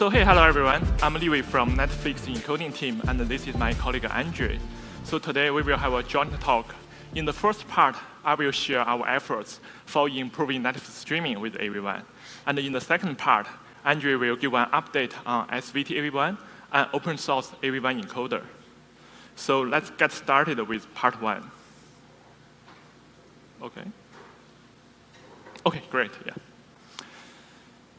So hey, hello everyone. I'm Liwei from Netflix Encoding team, and this is my colleague Andrey. So today we will have a joint talk. In the first part, I will share our efforts for improving Netflix streaming with AV1. And in the second part, Andrey will give an update on SVT AV1 and open source AV1 encoder. So let's get started with part one. Okay, great, yeah.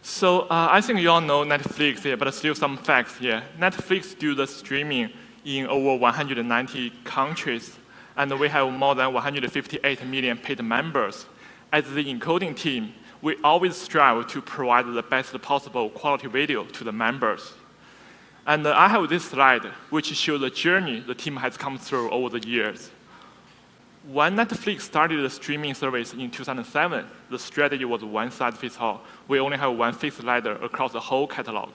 So I think you all know Netflix here, but still some facts here. Netflix do the streaming in over 190 countries, and we have more than 158 million paid members. As the encoding team, we always strive to provide the best possible quality video to the members. And I have this slide, which shows the journey the team has come through over the years. When Netflix started the streaming service in 2007, the strategy was one size fits all. We only have one fixed ladder across the whole catalog.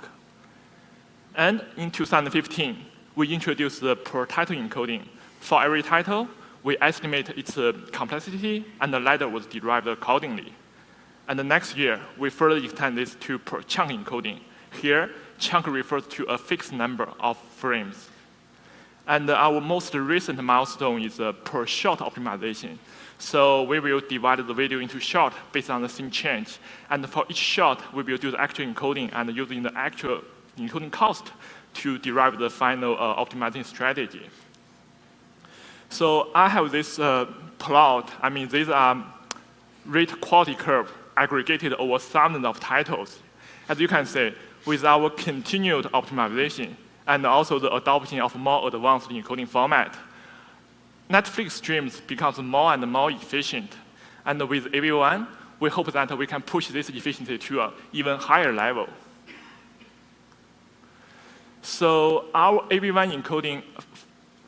And in 2015, we introduced the per title encoding. For every title, we estimate its complexity, and the ladder was derived accordingly. And the next year, we further extend this to per chunk encoding. Here, chunk refers to a fixed number of frames. And our most recent milestone is per shot optimization. So we will divide the video into shot based on the scene change. And for each shot, we will do the actual encoding and using the actual encoding cost to derive the final optimizing strategy. So I have this plot. I mean, these are rate quality curve aggregated over thousands of titles. As you can see, with our continued optimization, and also the adoption of more advanced encoding format, Netflix streams becomes more and more efficient. And with AV1, we hope that we can push this efficiency to an even higher level. So our AV1 encoding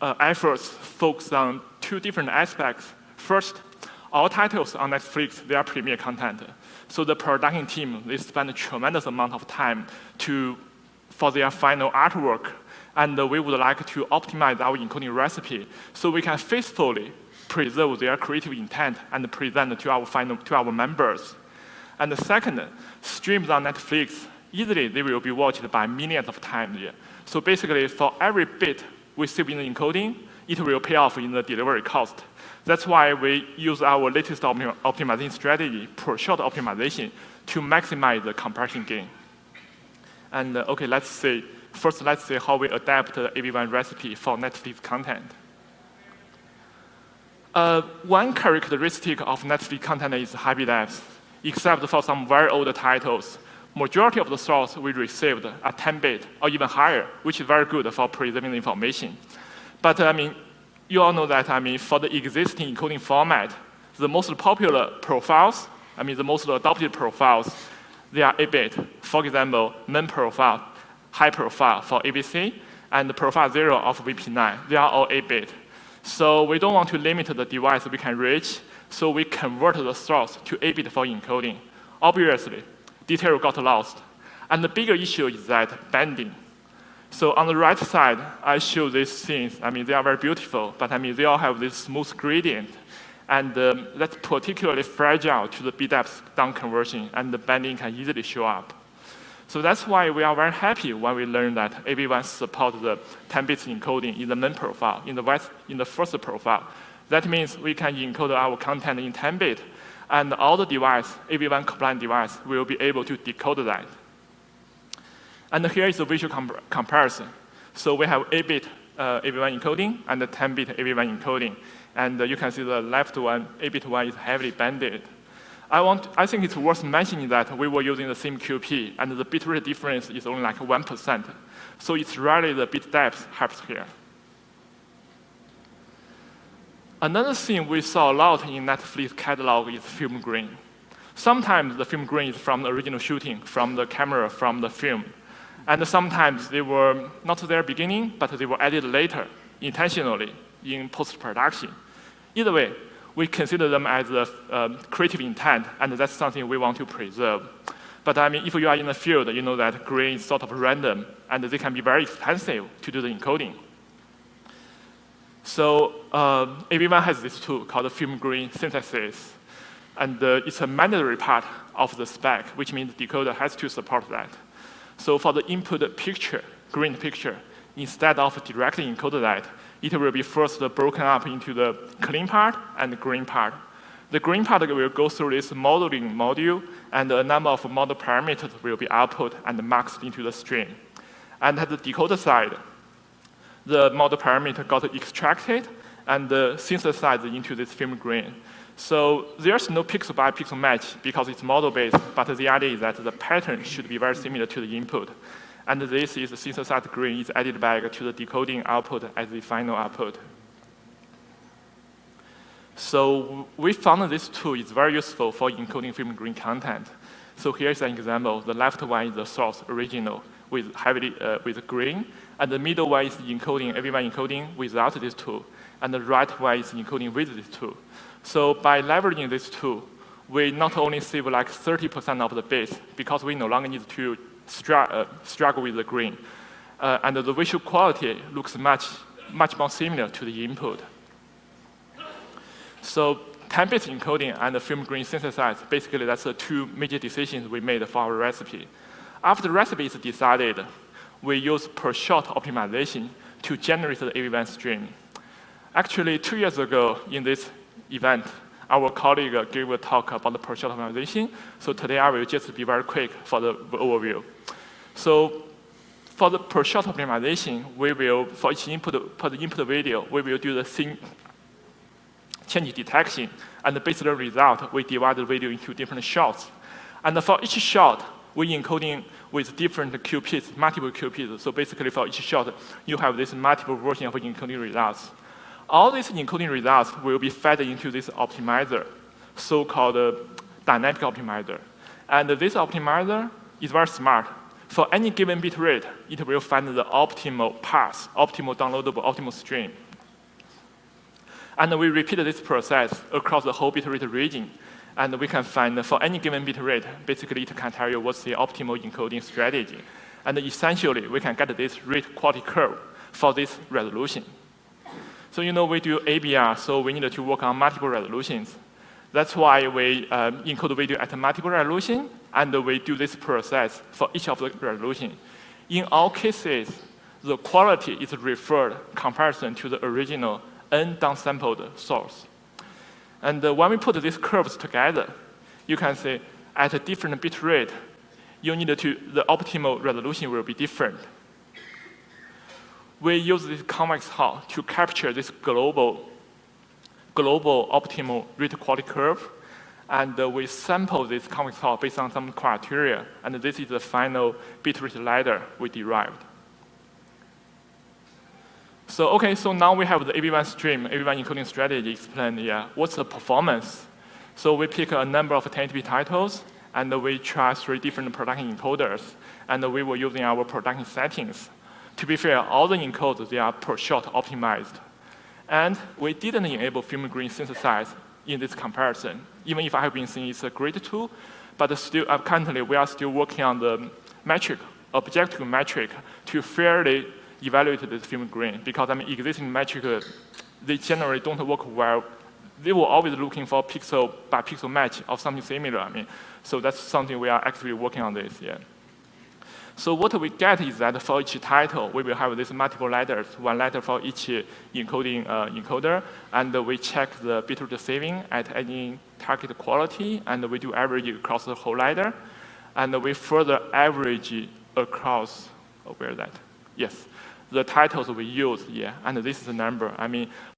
efforts focus on two different aspects. First, all titles on Netflix, they are premier content. So the production team, they spend a tremendous amount of time for their final artwork, and we would like to optimize our encoding recipe so we can faithfully preserve their creative intent and present to our members. And the second, streams on Netflix, easily they will be watched by millions of times. So basically, for every bit we save in the encoding, it will pay off in the delivery cost. That's why we use our latest optimization strategy, per shot optimization, to maximize the compression gain. And okay, let's see how we adapt the AV1 recipe for Netflix content. One characteristic of Netflix content is heavy depth, except for some very old titles. Majority of the source we received are 10-bit or even higher, which is very good for preserving the information. But I mean, you all know that for the existing encoding format, the most popular profiles, the most adopted profiles, they are 8-bit. For example, main profile, high profile for ABC, and the profile 0 of VP9. They are all 8-bit. So we don't want to limit the device we can reach, so we convert the source to 8-bit for encoding. Obviously, detail got lost. And the bigger issue is that bending. So on the right side, I show these scenes. They are very beautiful, but they all have this smooth gradient. And that's particularly fragile to the bit-depth down conversion, and the bending can easily show up. So that's why we are very happy when we learn that AV1 supports the 10-bit encoding in the main profile, in the first profile. That means we can encode our content in 10-bit, and all the device, AV1 compliant device, will be able to decode that. And here is the visual comparison. So we have 8-bit AV1 encoding and the 10-bit AV1 encoding. And you can see the left one, 8-bit one, is heavily banded. I think it's worth mentioning that we were using the same QP, and the bitrate difference is only like 1%. So it's rarely the bit depth helps here. Another thing we saw a lot in Netflix catalog is film grain. Sometimes the film grain is from the original shooting, from the camera, from the film. And sometimes they were not there beginning, but they were added later, intentionally, in post-production. Either way, we consider them as a creative intent, and that's something we want to preserve. But if you are in the field, you know that grain is sort of random, and they can be very expensive to do the encoding. So AV1 has this tool called film grain synthesis, and it's a mandatory part of the spec, which means the decoder has to support that. So for the input picture, green picture, instead of directly encode that, it will be first broken up into the clean part and the green part. The green part will go through this modeling module, and a number of model parameters will be output and maxed into the stream. And at the decoder side, the model parameter got extracted and synthesized into this film green. So there's no pixel by pixel match because it's model-based, but the idea is that the pattern should be very similar to the input. And this is the synthesized green is added back to the decoding output as the final output. So we found this tool is very useful for encoding film green content. So here's an example. The left one is the source original with heavily with green, and the middle one is encoding AV1 encoding without this tool, and the right one is encoding with this tool. So by leveraging this tool, we not only save like 30% of the bits because we no longer need to struggle with the green, and the visual quality looks much more similar to the input. So 10-bit encoding and the film green synthesized, basically that's the two major decisions we made for our recipe. After the recipe is decided, we use per shot optimization to generate the AV1 stream. Actually, 2 years ago in this event, our colleague gave a talk about the per shot optimization. So today I will just be very quick for the overview. So for the per shot optimization, we will, for each input, per the input video, we will do the scene change detection, and based on the result, we divide the video into different shots. And for each shot, we encoding with different QPs, multiple QPs. So basically for each shot, you have this multiple version of encoding results. All these encoding results will be fed into this optimizer, so-called dynamic optimizer. And this optimizer is very smart. For any given bit rate, it will find the optimal path, optimal downloadable, optimal stream. And we repeat this process across the whole bit rate region. And we can find for any given bit rate, basically it can tell you what's the optimal encoding strategy. And essentially, we can get this rate quality curve for this resolution. So we do ABR, so we need to work on multiple resolutions. That's why we encode video at multiple resolution, and we do this process for each of the resolution. In all cases, the quality is referred comparison to the original undownsampled source. And when we put these curves together, you can see at a different bit rate, the optimal resolution will be different. We use this convex hull to capture this global optimal rate quality curve, and we sample this convex hull based on some criteria, and this is the final bit rate ladder we derived. So now we have the AV1 stream, AV1 encoding strategy explained. What's the performance? So we pick a number of 1080p titles, and we try 3 different production encoders, and we were using our production settings. To be fair, all the encodes, they are per shot optimized. And we didn't enable film green synthesize in this comparison, even if I have been saying it's a great tool, but still, currently we are still working on the metric, objective metric, to fairly evaluate this film green, because existing metric, they generally don't work well. They were always looking for pixel by pixel match or something similar. So that's something we are actively working on this. So what we get is that for each title, we will have these multiple ladders, 1 ladder for each encoding encoder, and we check the bitrate saving at any target quality, and we do average across the whole ladder, and we further average across, where is that? Yes. The titles we use, and this is the number.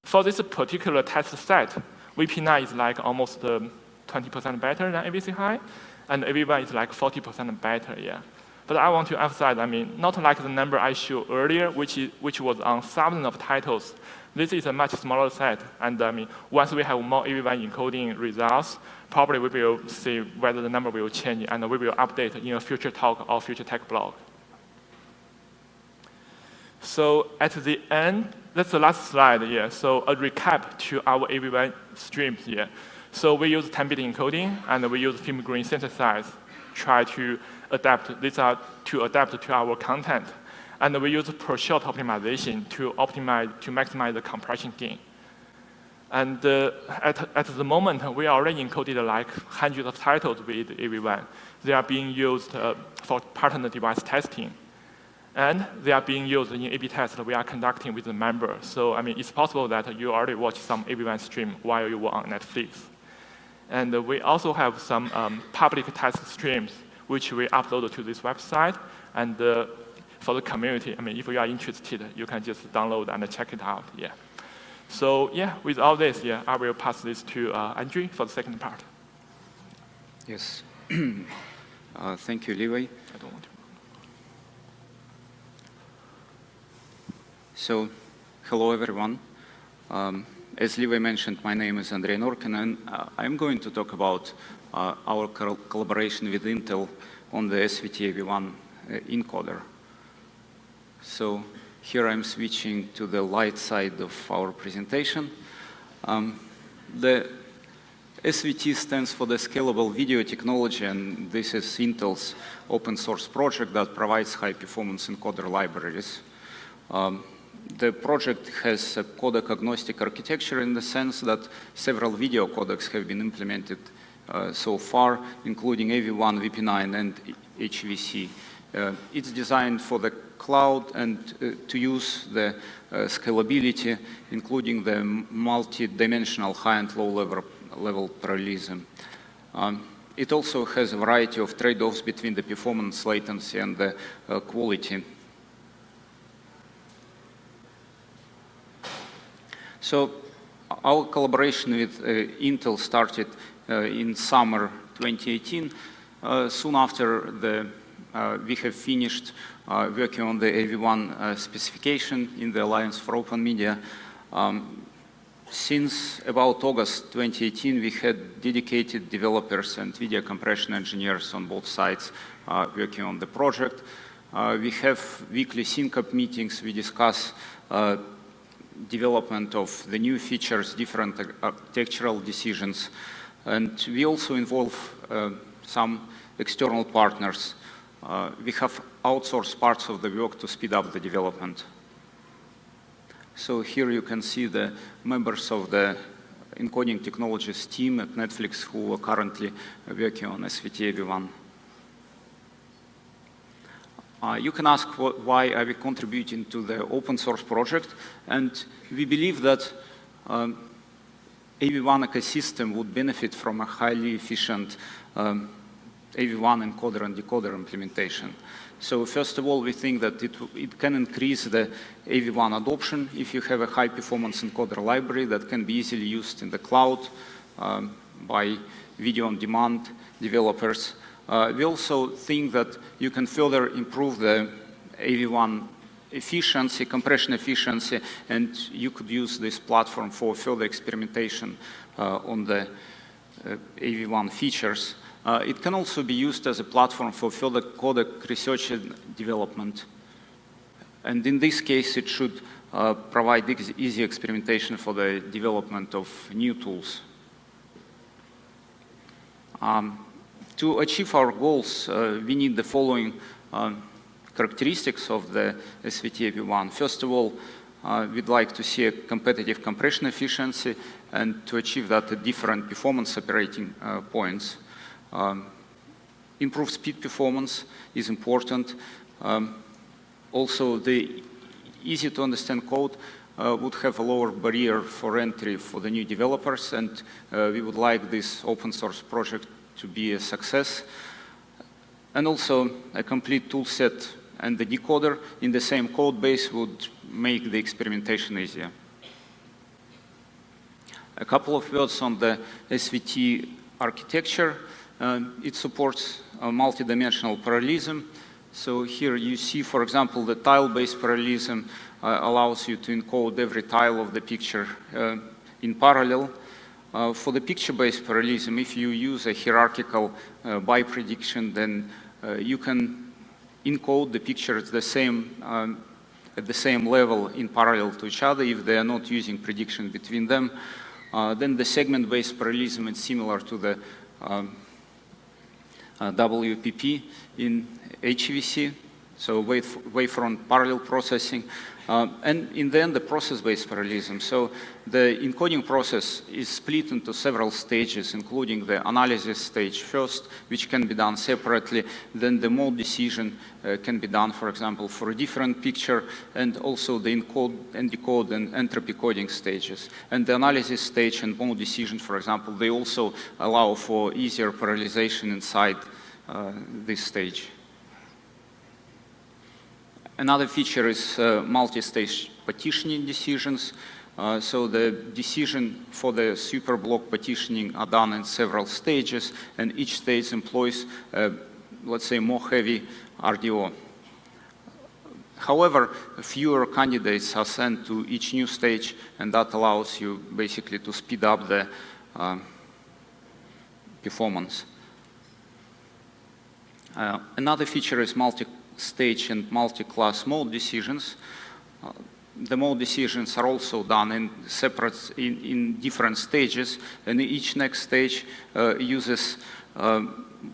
For this particular test set, VP9 is like almost 20% better than AVC high, and AV1 is like 40% better, But I want to emphasize, not like the number I showed earlier, which was on thousands of titles. This is a much smaller set, and once we have more AV1 encoding results, probably we will see whether the number will change, and we will update in a future talk or future tech blog. So at the end, that's the last slide here. So a recap to our AV1 streams here. So we use 10-bit encoding, and we use film green synthesize, try to adapt, these are to adapt to our content. And we use per shot optimization to maximize the compression gain. And at the moment, we already encoded like hundreds of titles with AV1. They are being used for partner device testing. And they are being used in A/B tests that we are conducting with the members. So, I mean, it's possible that you already watched some AV1 stream while you were on Netflix. And we also have some public test streams, which we upload to this website. And for the community, I mean, if you are interested, you can just download and check it out. Yeah. So, yeah, with all this, yeah, I will pass this to Andrey for the second part. Yes. Thank you, Liwei. I don't want to. So, hello everyone. As Liwei mentioned, my name is Andrey Norkin, and I'm going to talk about our collaboration with Intel on the SVT AV1 encoder. So, here I'm switching to the light side of our presentation. The SVT stands for the Scalable Video Technology, and this is Intel's open source project that provides high performance encoder libraries. The project has a codec agnostic architecture in the sense that several video codecs have been implemented so far, including AV1, VP9, and HVC. It's designed for the cloud and to use the scalability, including the multi-dimensional high and low level parallelism. It also has a variety of trade-offs between the performance, latency, and the quality. So our collaboration with Intel started in summer 2018. Soon after we have finished working on the AV1 specification in the Alliance for Open Media. Since about August 2018, we had dedicated developers and video compression engineers on both sides working on the project. We have weekly sync-up meetings. We discuss development of the new features, different architectural decisions, and we also involve some external partners. We have outsourced parts of the work to speed up the development. So here you can see the members of the Encoding Technologies team at Netflix who are currently working on SVT AV1. You can ask why are we contributing to the open source project, and we believe that AV1 ecosystem would benefit from a highly efficient AV1 encoder and decoder implementation. So first of all, we think that it can increase the AV1 adoption if you have a high performance encoder library that can be easily used in the cloud by video on demand developers. We also think that you can further improve the AV1 efficiency, compression efficiency, and you could use this platform for further experimentation on the AV1 features. It can also be used as a platform for further codec research and development. And in this case, it should provide easy experimentation for the development of new tools. To achieve our goals, we need the following characteristics of the SVT AV1. First of all, we'd like to see a competitive compression efficiency and to achieve that at different performance operating points. Improved speed performance is important. Also, the easy to understand code would have a lower barrier for entry for the new developers, and we would like this open source project to be a success. And also a complete tool set and the decoder in the same code base would make the experimentation easier. A couple of words on the SVT architecture. It supports multi-dimensional parallelism. So here you see, for example, the tile-based parallelism allows you to encode every tile of the picture in parallel. For the picture-based parallelism, if you use a hierarchical by prediction, then you can encode the picture at the same level in parallel to each other if they are not using prediction between them. Then the segment-based parallelism is similar to the WPP in HVC, so wavefront parallel processing. And in the end, the process-based parallelism. So the encoding process is split into several stages, including the analysis stage first, which can be done separately. Then the mode decision can be done, for example, for a different picture, and also the encode and decode and entropy coding stages. And the analysis stage and mode decision, for example, they also allow for easier parallelization inside this stage. Another feature is multi-stage partitioning decisions. So the decision for the superblock partitioning are done in several stages, and each stage employs, let's say, more heavy RDO. However, fewer candidates are sent to each new stage, and that allows you basically to speed up the performance. Another feature is multi-stage and multi-class mode decisions. The mode decisions are also done in different stages, and each next stage uses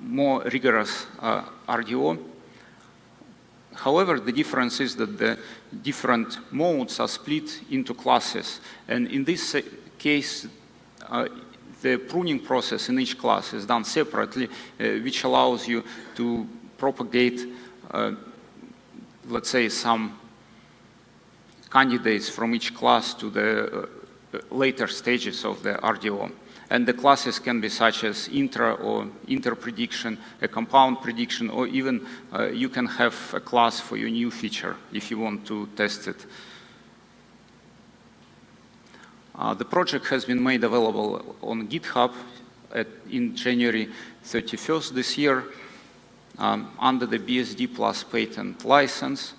more rigorous RDO. However, the difference is that the different modes are split into classes, and in this case, the pruning process in each class is done separately, which allows you to propagate, let's say, some candidates from each class to the later stages of the RDO. And the classes can be such as intra or inter-prediction, a compound prediction, or even you can have a class for your new feature if you want to test it. The project has been made available on GitHub in January 31st this year under the BSD Plus patent license.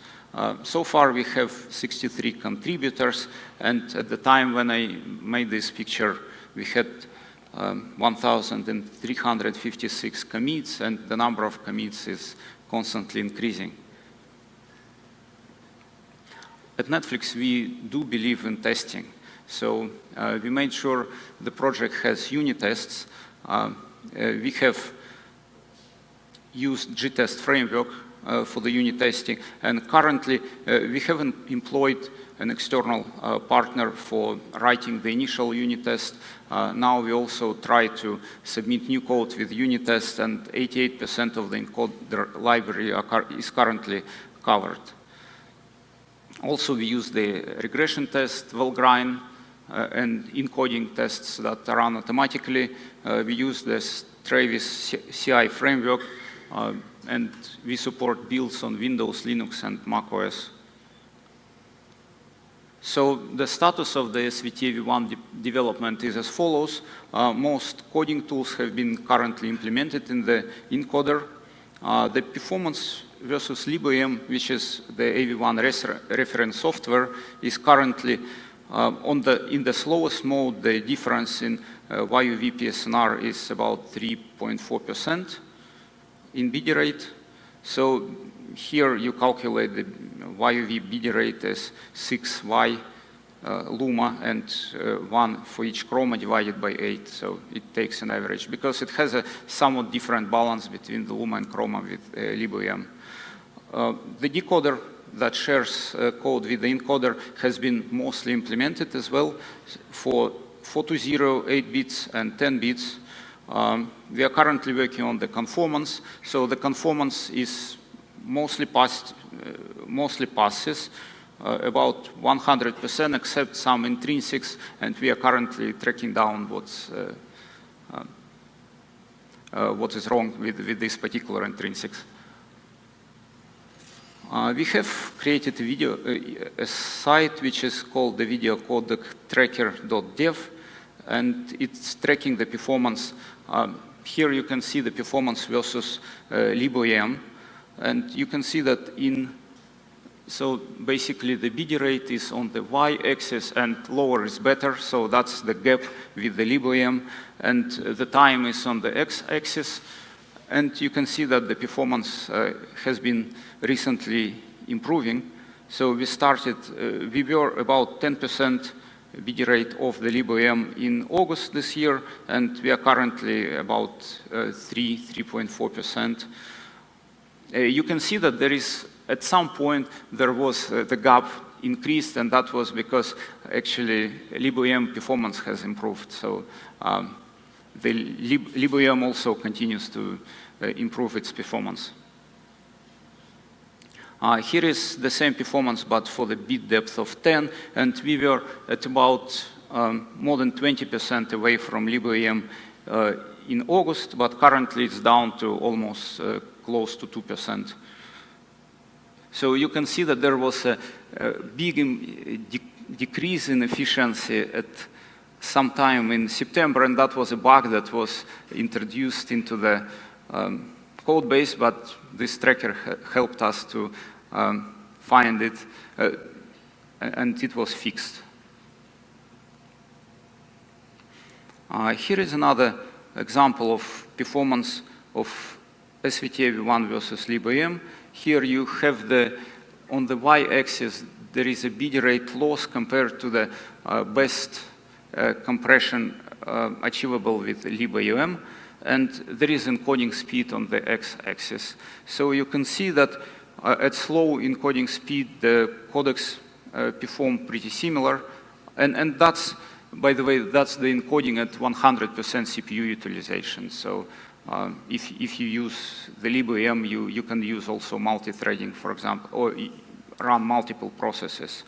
So far we have 63 contributors, and at the time when I made this picture, we had 1,356 commits, and the number of commits is constantly increasing. At Netflix, we do believe in testing. So we made sure the project has unit tests. We have used GTest framework for the unit testing, and currently we haven't employed an external partner for writing the initial unit test. Now we also try to submit new code with unit tests, and 88% of the encoder library is currently covered. Also, we use the regression test, Valgrind, and encoding tests that run automatically. We use this Travis CI framework, and we support builds on Windows, Linux, and macOS. So the status of the SVT AV1 development is as follows. Most coding tools have been currently implemented in the encoder. The performance versus libaom, which is the AV1 reference software, is currently in the slowest mode. The difference in YUV PSNR is about 3.4% in bit rate. So here you calculate the YUV bit rate as 6Y luma and 1 for each chroma divided by 8. So it takes an average because it has a somewhat different balance between the luma and chroma with libaom. The decoder that shares code with the encoder has been mostly implemented as well for 420, 8 bits, and 10 bits. We are currently working on the conformance. So the conformance is mostly passes, about 100%, except some intrinsics, and we are currently tracking down what is wrong with this particular intrinsics. We have created a site which is called the video codec tracker.dev, and it's tracking the performance. Here you can see the performance versus libaom, and you can see that so basically the bit rate is on the y-axis and lower is better, so that's the gap with the libaom, and the time is on the x-axis, and you can see that the performance has been recently improving. So we were about 10% bit rate of the libaom in August this year, and we are currently about 3.4%. You can see that there is, at some point, there was the gap increased, and that was because actually libaom performance has improved. So the libaom also continues to improve its performance. Here is the same performance, but for the bit depth of 10, and we were at about more than 20% away from libaom in August, but currently it's down to almost close to 2%. So you can see that there was a big decrease in efficiency at some time in September, and that was a bug that was introduced into the code base, but this tracker helped us to find it, and it was fixed. Here is another example of performance of SVT AV1 versus libaom. Here you have on the y-axis, there is a bit rate loss compared to the best compression achievable with libaom, and there is encoding speed on the x-axis. So you can see that at slow encoding speed, the codecs perform pretty similar, and that's, by the way, that's the encoding at 100% CPU utilization. So if you use the libaom, you can use also multi-threading, for example, or run multiple processes.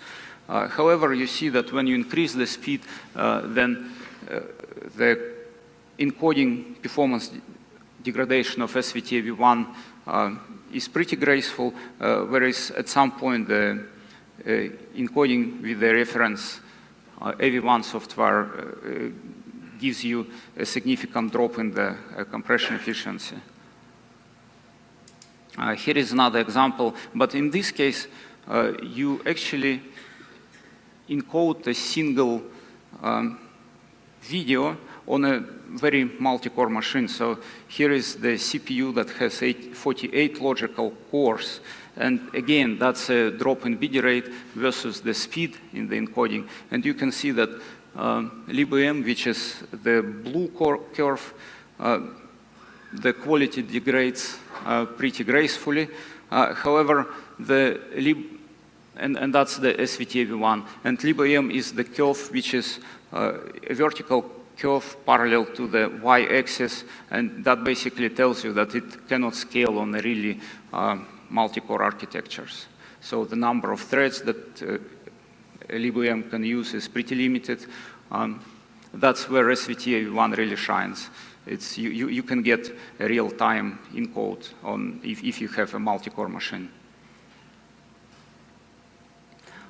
However, you see that when you increase the speed, then the encoding performance degradation of SVT AV1 is pretty graceful, whereas at some point the encoding with the reference AV1 software gives you a significant drop in the compression efficiency. Here is another example, but in this case, you actually encode a single video on a very multi-core machine. So here is the CPU that has 48 logical cores. And again, that's a drop in bit rate versus the speed in the encoding. And you can see that libaom, which is the blue curve, the quality degrades pretty gracefully. However, and that's the SVT AV1. And libaom is the curve which is a vertical curve parallel to the y-axis, and that basically tells you that it cannot scale on a really multi-core architectures. So the number of threads that libaom can use is pretty limited. That's where SVT AV1 really shines. You can get a real-time encode if you have a multi-core machine.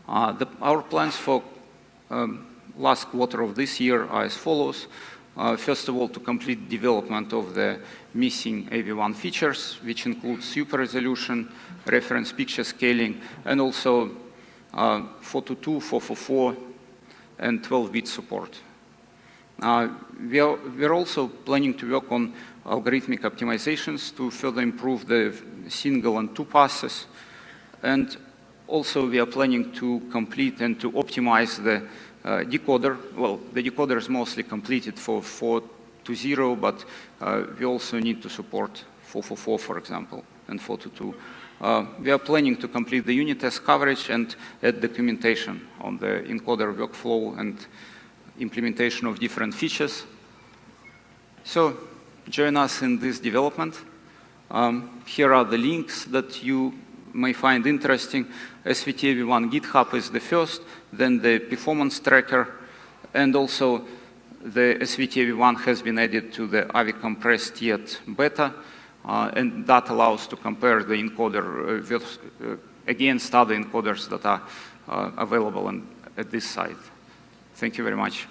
Our plans for last quarter of this year are as follows. First of all, to complete development of the missing AV1 features, which include super resolution, reference picture scaling, and also 422, 444, and 12-bit support. We're also planning to work on algorithmic optimizations to further improve the single and two passes. And also, we are planning to complete and to optimize the decoder. Well, the decoder is mostly completed for 420, but we also need to support 444, for example, and 422. We are planning to complete the unit test coverage and add documentation on the encoder workflow and implementation of different features. So join us in this development. Here are the links that you may find interesting. SVT AV1 GitHub is the first, then the performance tracker, and also the SVT AV1 has been added to the AVI compressed yet beta, and that allows to compare the encoder against other encoders that are available at this site. Thank you very much.